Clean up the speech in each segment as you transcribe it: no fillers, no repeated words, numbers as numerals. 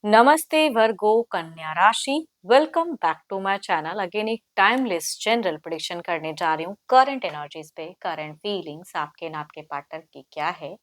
नमस्ते वर्गो कन्या राशि। Welcome back to my channel. Again एक टाइमलेस जनरल प्रेडिक्शन करने जा रही हूँ करंट एनर्जीज पे। करंट फीलिंग्स आपके एंड आपके पार्टनर की क्या है,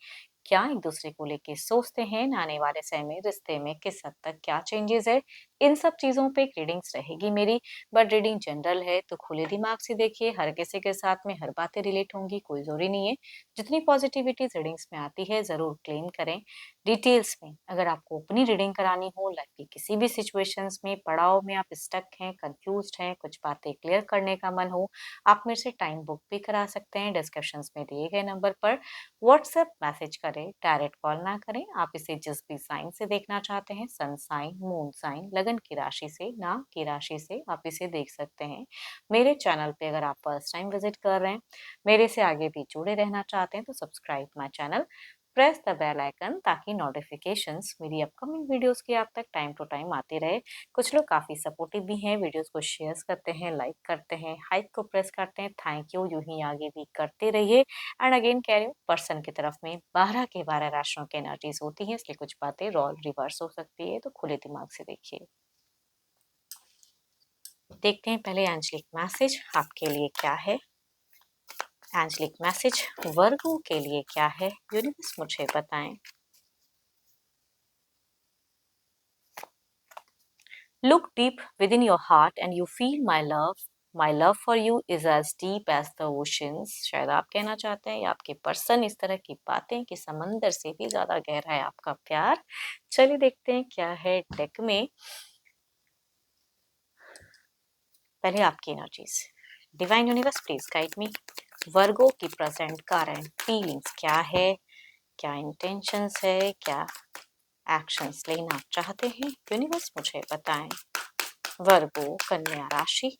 क्या एक दूसरे को लेके सोचते हैं, आने वाले समय में रिश्ते में किस हद तक क्या चेंजेस है, इन सब चीजों पे रीडिंग्स रहेगी मेरी। बट रीडिंग जनरल है तो खुले दिमाग से देखिए, हर किसी के साथ में हर बातें रिलेट होंगी, कोई जरूरी नहीं है। जितनी पॉजिटिविटी रीडिंग्स में आती है जरूर क्लेम करें। डिटेल्स में अगर आपको अपनी रीडिंग करानी हो, लाइफ की किसी भी सिचुएशंस में पड़ाव में आप स्टक हैं, कंफ्यूज्ड हैं, कुछ बातें क्लियर करने का मन हो, आप मेरे से टाइम बुक भी करा सकते हैं। डिस्क्रिप्शंस में दिए गए नंबर पर व्हाट्सएप मैसेज करें, डायरेक्ट कॉल ना करें। आप इसे जिस भी साइन से देखना चाहते हैं, सन साइन, मून साइन, लगन की राशि से, नाम की राशि से आप इसे देख सकते हैं। मेरे चैनल पे अगर आप फर्स्ट टाइम विजिट कर रहे हैं, मेरे से आगे भी जुड़े रहना चाहते हैं तो subscribe my channel, press the bell icon ताकि नोटिफिकेशंस मेरी अपकमिंग वीडियोस की आप तक टाइम टू टाइम आते रहे। कुछ लोग काफ़ी सपोर्टिव भी हैं, वीडियोस को शेयर करते हैं, लाइक करते हैं, हाइप को प्रेस करते हैं। थैंक यू, यूं ही आगे भी करते रहिए। एंड अगेन कह रही हूँ, पर्सन की तरफ में 12 के 12 राशियों की एनर्जीज होती हैं, इसलिए कुछ बातें रॉल रिवर्स हो सकती है, तो खुले दिमाग से देखिए। देखते हैं पहले एंजलिक मैसेज आपके लिए क्या है। एंजलिक मैसेज वर्गों के लिए क्या है, यूनिवर्स मुझे बताएं। Look deep within your heart and you feel my love. My love for you is as deep as the oceans. शायद आप कहना चाहते हैं या आपके पर्सन इस तरह की बातें कि समंदर से भी ज्यादा गहरा है आपका प्यार। चलिए देखते हैं क्या है डेक में। पहले आपकी energies. Divine universe please guide me. Virgo की प्रेजेंट करंट फीलिंग्स क्या है, क्या इंटेंशंस है, क्या एक्शंस लेना चाहते हैं, यूनिवर्स मुझे बताएं। वर्गो कन्या राशि।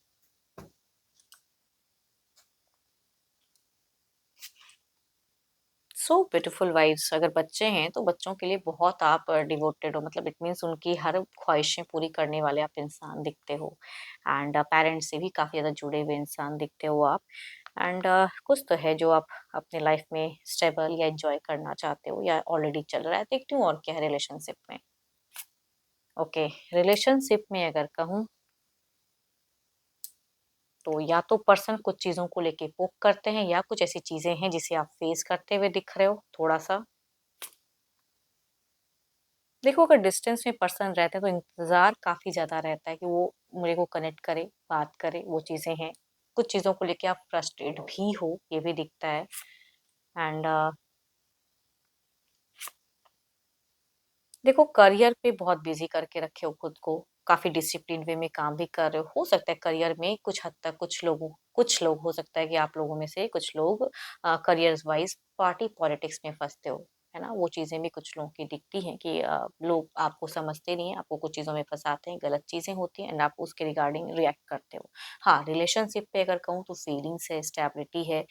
So beautiful wives. अगर बच्चे हैं तो बच्चों के लिए बहुत आप डिवोटेड हो, मतलब इट मीन्स उनकी हर ख्वाहिशें पूरी करने वाले आप इंसान दिखते हो। एंड पेरेंट्स से भी काफ़ी ज़्यादा जुड़े हुए इंसान दिखते हो आप। एंड कुछ तो है जो आप अपने लाइफ में स्टेबल या एंजॉय करना चाहते हो या ऑलरेडी चल रहा है, देखती हूँ और क्या है रिलेशनशिप में। ओके, रिलेशनशिप में अगर कहूँ तो या तो पर्सन कुछ चीज़ों को लेके पोक करते हैं या कुछ ऐसी चीज़ें हैं जिसे आप फेस करते हुए दिख रहे हो थोड़ा सा। देखो, अगर डिस्टेंस में पर्सन रहते हैं तो इंतज़ार काफ़ी ज़्यादा रहता है कि वो मेरे को कनेक्ट करे, बात करे, वो चीज़ें हैं। कुछ चीज़ों को लेके आप फ्रस्ट्रेट भी हो, ये भी दिखता है। एंड देखो, करियर पे बहुत बिज़ी करके रखे हो खुद को, काफ़ी डिसिप्लिन वे में काम भी कर रहे हो। सकता है करियर में कुछ हद तक कुछ लोग हो सकता है कि आप लोगों में से कुछ लोग करियर वाइज़ पार्टी पॉलिटिक्स में फँसते हो, है ना? वो चीज़ें भी कुछ लोगों की दिखती हैं कि लोग आपको समझते नहीं हैं, आपको कुछ चीज़ों में फँसाते हैं, गलत चीज़ें होती हैं एंड आप उसके रिगार्डिंग रिएक्ट करते हो। हाँ, रिलेशनशिप पे अगर कहूँ तो फीलिंग्स है, स्टेबिलिटी है,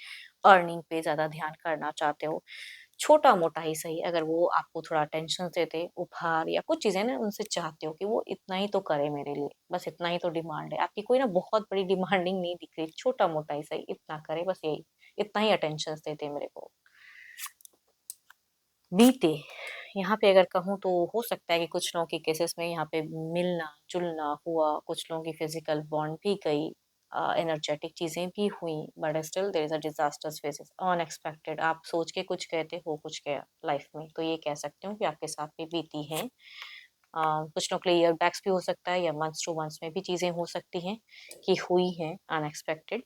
अर्निंग पे ज़्यादा ध्यान करना चाहते हो। छोटा-मोटा ही सही, अगर वो आपको थोड़ा अटेंशन देते, उपहार या कुछ चीज़ें ना उनसे चाहते हो कि वो इतना ही तो करे मेरे लिए, बस इतना ही तो डिमांड है। आपकी कोई ना बहुत बड़ी डिमांडिंग नहीं दिख रही, छोटा-मोटा ही सही, इतना करे बस यही, इतना ही अटेंशन्स देते मेरे को। बीते, यहाँ पे अगर कहूँ तो हो सकता है कि कुछ लोगों के केसेस में यहाँ पे मिलना-जुलना हुआ, कुछ लोगों की फिज़िकल बॉन्ड भी गई, एनर्जेटिक चीज़ें भी हुई, but still there is a disasters faces unexpected. आप सोच के कुछ गए थे, हो कुछ गया लाइफ में, तो ये कह सकती हूँ कि आपके साथ भी बीती हैं। कुछ लोगों के लिए ईयर बैक्स भी हो सकता है या मंथ्स टू मंथ्स में भी चीज़ें हो सकती हैं कि हुई हैं अनएक्सपेक्टेड।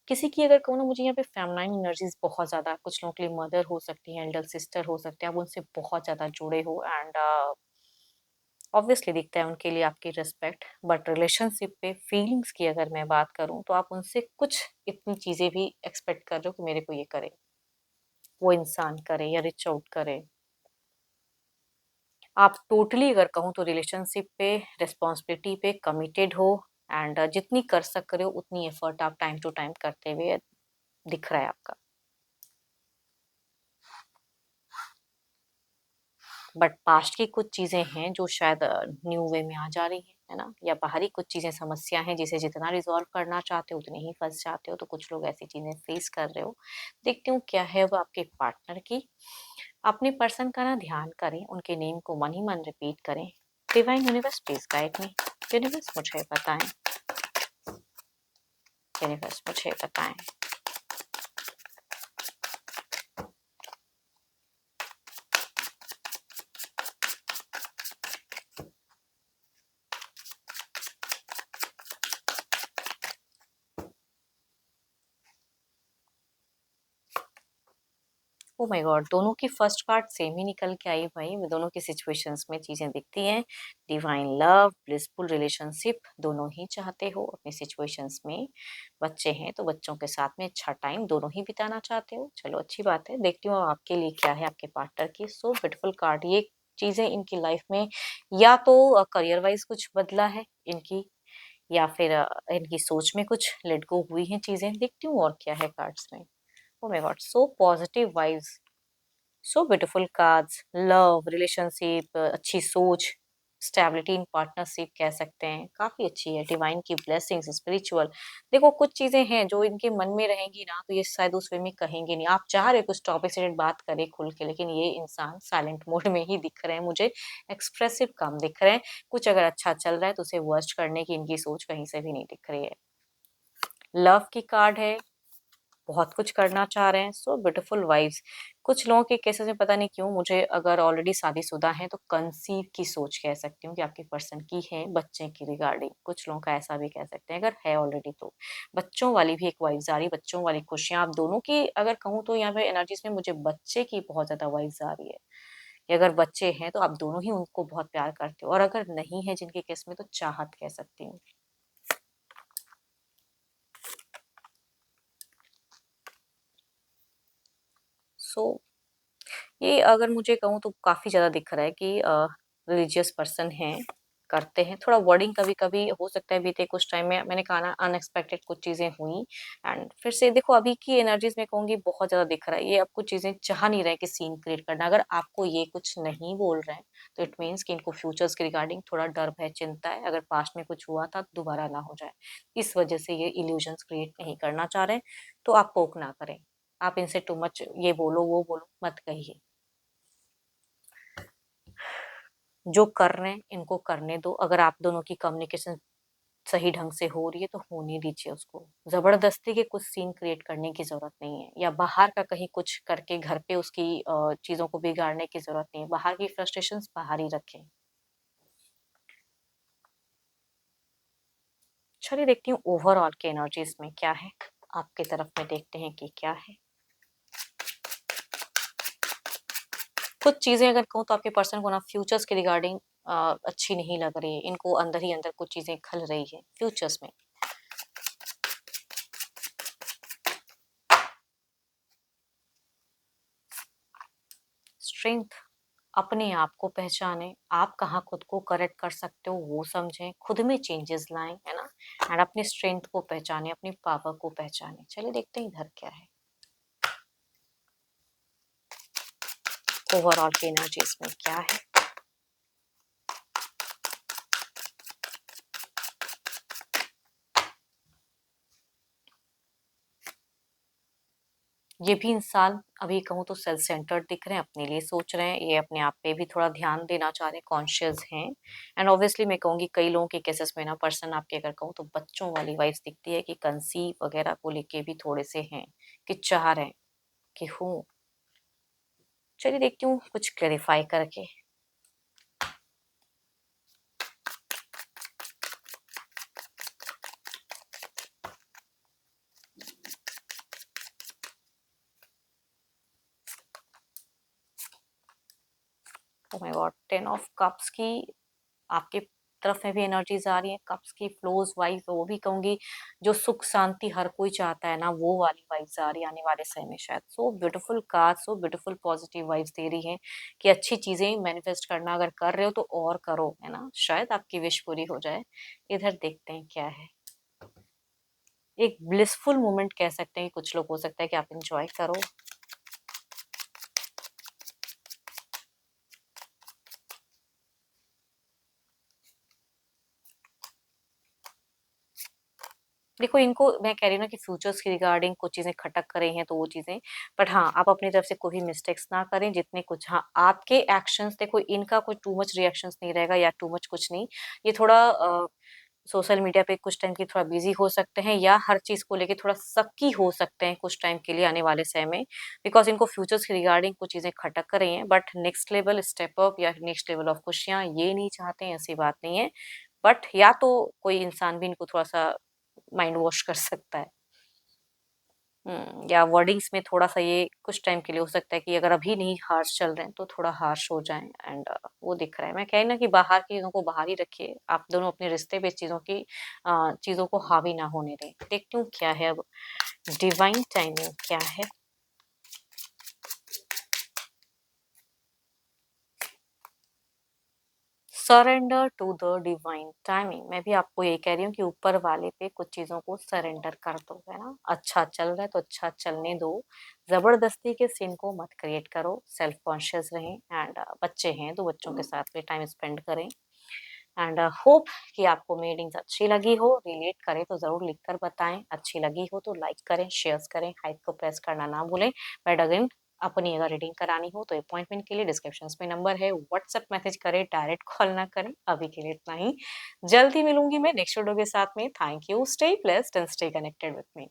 किसी की अगर कहूँ ना, मुझे यहाँ पे फेमिनाइन एनर्जीज़ बहुत ज़्यादा, कुछ लोगों के लिए मदर हो सकती हैं, एल्डर सिस्टर हो सकते हैं, आप उनसे बहुत ज़्यादा जुड़े हो एंड ऑब्वियसली दिखता है उनके लिए आपकी रिस्पेक्ट। बट रिलेशनशिप पे फीलिंग्स की अगर मैं बात करूँ तो आप उनसे कुछ इतनी चीज़ें भी एक्सपेक्ट कर रहे हो कि मेरे को ये करे, वो इंसान करे या रीच आउट करे। आप टोटली अगर कहूँ तो रिलेशनशिप पे, रिस्पॉन्सिबिलिटी पे कमिटेड हो एंड जितनी कर सक रहे हो उतनी एफर्ट आप टाइम टू टाइम करते हुए दिख रहा है आपका। बट पास्ट की कुछ चीज़ें हैं जो शायद न्यू वे में आ जा रही हैं, है ना? या बाहरी कुछ चीज़ें समस्या हैं जिसे जितना रिज़ॉल्व करना चाहते हो उतने ही फँस जाते हो, तो कुछ लोग ऐसी चीज़ें फेस कर रहे हो। देखती हूँ क्या है वो आपके पार्टनर की। अपने पर्सन का ना ध्यान करें, उनके नेम को मन ही मन रिपीट करें। Divine universe please guide me. Universe मुझे बताएं। यूनिवर्स मुझे बताएं। ओ माय गॉड, दोनों की फर्स्ट कार्ड सेम ही निकल के आई भाई। दोनों की सिचुएशंस में चीजें दिखती हैं। डिवाइन लव, ब्लिसफुल रिलेशनशिप दोनों ही चाहते हो अपनी सिचुएशंस में। बच्चे हैं तो बच्चों के साथ में अच्छा टाइम दोनों ही बिताना चाहते हो। चलो अच्छी बात है, देखती हूँ आपके लिए क्या है आपके पार्टनर की। सो ब्यूटीफुल कार्ड। ये चीजें इनकी लाइफ में या तो करियर वाइज कुछ बदला है इनकी, या फिर इनकी सोच में कुछ लेट गो हुई हैं चीजें। देखती हूँ और क्या है कार्ड्स में। Oh my God, so positive vibes, so beautiful cards. Love, relationship, अच्छी सोच, स्टेबिलिटी इन पार्टनरशिप कह सकते हैं, काफी अच्छी है। डिवाइन की ब्लेसिंग्स, स्पिरिचुअल। देखो कुछ चीजें हैं जो इनके मन में रहेंगी ना, तो ये शायद उस वे में कहेंगे नहीं। आप चाह रहे कुछ टॉपिक से बात करें खुल के, लेकिन ये इंसान साइलेंट मोड में ही दिख रहे हैं मुझे। एक्सप्रेसिव कम दिख रहे हैं। कुछ अगर अच्छा चल रहा है तो उसे वर्स्ट करने की इनकी सोच कहीं से भी नहीं दिख रही है। लव की कार्ड है, बहुत कुछ करना चाह रहे हैं। So beautiful vibes. कुछ लोगों के केसेस में पता नहीं क्यों मुझे, अगर ऑलरेडी शादीशुदा हैं तो कंसीव की सोच कह सकती हूँ कि आपके पर्सन की है बच्चे की रिगार्डिंग। कुछ लोगों का ऐसा भी कह सकते हैं अगर है ऑलरेडी तो। बच्चों वाली भी एक वाइब्स आ रही है, बच्चों वाली खुशियां आप दोनों की अगर कहूँ तो यहाँ पे एनर्जीज में मुझे बच्चे की बहुत ज्यादा वाइब्स आ रही है। कि अगर बच्चे हैं तो आप दोनों ही उनको बहुत प्यार करते हो, और अगर नहीं है जिनके केस में तो चाहत कह सकती हूँ। सो ये अगर मुझे कहूँ तो काफी ज्यादा दिख रहा है कि रिलीजियस पर्सन है, करते हैं। थोड़ा वर्डिंग कभी कभी हो सकता है बीते कुछ टाइम में, मैंने कहा ना अनएक्सपेक्टेड कुछ चीजें हुई। एंड फिर से देखो अभी की एनर्जीज में कहूंगी बहुत ज्यादा दिख रहा है ये अब कुछ चीजें चाह नहीं रहे कि सीन क्रिएट करना। अगर आपको ये कुछ नहीं बोल रहे हैं तो इट मीन्स कि इनको फ्यूचर्स के रिगार्डिंग थोड़ा डर भय चिंता है। अगर पास्ट में कुछ हुआ था तो दोबारा ना हो जाए, इस वजह से ये इल्यूजन्स क्रिएट नहीं करना चाह रहे हैं। तो आप पोक ना करें, आप इनसे टू मच ये बोलो वो बोलो मत कहिए। जो कर रहे हैं इनको करने दो। अगर आप दोनों की कम्युनिकेशन सही ढंग से हो रही है तो होने दीजिए उसको। जबरदस्ती के कुछ सीन क्रिएट करने की जरूरत नहीं है, या बाहर का कहीं कुछ करके घर पे उसकी चीजों को बिगाड़ने की जरूरत नहीं है। बाहर की फ्रस्ट्रेशंस बाहर ही रखें। चलिए देखती हूँ ओवरऑल के एनर्जीज में क्या है। आपके तरफ में देखते हैं कि क्या है। कुछ चीजें अगर कहूँ तो आपके पर्सन को ना फ्यूचर्स के रिगार्डिंग अच्छी नहीं लग रही है। इनको अंदर ही अंदर कुछ चीजें खल रही है फ्यूचर्स में। स्ट्रेंथ, अपने आप को पहचाने। आप कहाँ खुद को करेक्ट कर सकते हो वो समझें, खुद में चेंजेस लाएं, है ना। एंड अपने स्ट्रेंथ को पहचाने, अपनी पावर को पहचाने। चलिए देखते हैं इधर क्या है ओवरऑल की एनर्जीज में क्या है। ये भी इंसान अभी कहूँ तो सेल्फ सेंटर्ड दिख रहे हैं, अपने लिए सोच रहे हैं। ये अपने आप पे भी थोड़ा ध्यान देना चाह रहे हैं, कॉन्शियस हैं। एंड ऑब्वियसली मैं कहूँगी कई लोगों के केसेस में ना पर्सन आपके अगर कहूँ तो बच्चों वाली वाइब्स दिखती है कि कंसीव वगैरह को लेके भी थोड़े से हैं कि चाह रहे हैं कि हूँ। चलिए देखती हूँ कुछ क्लेरिफाई करके। Oh my God, 10 of cups की आपके तरफ में भी एनर्जीज आ रही है। कप्स की फ्लोज वाइफ वो भी कहूंगी जो सुख शांति हर कोई चाहता है ना, वो वाली वाइब्स आ रही है आने वाले समय में शायद। So beautiful card, so beautiful positive vibes दे रही हैं कि अच्छी चीजें मैनिफेस्ट करना अगर कर रहे हो तो और करो, है ना, शायद आपकी विश पूरी हो जाए। इधर देखते हैं क्या है। एक ब्लिसफुल मोमेंट कह सकते हैं कि कुछ लोग हो सकता है कि आप इंजॉय करो। देखो इनको मैं कह रही हूँ ना कि फ्यूचर्स के रिगार्डिंग कुछ चीज़ें खटक कर रही हैं तो वो चीज़ें, बट हाँ, आप अपनी तरफ से कोई भी मिस्टेक्स ना करें जितने कुछ हाँ, आपके एक्शंस देखो इनका कोई टू मच रिएक्शंस नहीं रहेगा या टू मच कुछ नहीं। ये थोड़ा सोशल मीडिया पे कुछ टाइम के लिए थोड़ा बिज़ी हो सकते हैं या हर चीज़ को लेके थोड़ा शक्की हो सकते हैं कुछ टाइम के लिए आने वाले समय में। बिकॉज़ इनको फ्यूचर्स के रिगार्डिंग कुछ चीज़ें खटक कर रही हैं but next level step up या नेक्स्ट लेवल ऑफ खुशियाँ ये नहीं चाहते हैं, ऐसी बात नहीं है। बट या तो कोई इंसान भी इनको थोड़ा-सा माइंड वॉश कर सकता है। या वर्डिंग्स में थोड़ा-सा ये कुछ टाइम के लिए हो सकता है कि अगर अभी नहीं हार्श चल रहे हैं, तो थोड़ा हार्श हो जाएँ एंड वो दिख रहा है। मैं कह रही ना कि बाहर की चीज़ों को बाहर ही रखिए, आप दोनों अपने रिश्ते पे चीज़ों को हावी ना होने दें। देखती हूँ क्या है अब डिवाइन टाइमिंग क्या है? Surrender to the divine timing मैं भी आपको यही कह रही हूँ कि ऊपर वाले पे कुछ चीज़ों को सरेंडर कर दो, है ना? अच्छा चल रहा है तो अच्छा चलने दो। ज़बरदस्ती के सीन को मत क्रिएट करो, सेल्फ कॉन्शियस रहें एंड बच्चे हैं तो बच्चों के साथ भी टाइम स्पेंड करें एंड होप कि आपको मीटिंग्स अच्छी लगी हो, रिलेट करे तो ज़रूर लिख कर बताएँ। अच्छी लगी हो तो लाइक करें, शेयर्स करें, हाइप को प्रेस करना ना भूलें। बट अगेन अपनी अगर रीडिंग करानी हो तो अपॉइंटमेंट के लिए डिस्क्रिप्शंस में नंबर है, व्हाट्सएप मैसेज करें, डायरेक्ट कॉल ना करें। अभी के लिए इतना ही। जल्द ही मिलूँगी मैं नेक्स्ट वीडियो के साथ में। Thank you, stay blessed and stay connected with me.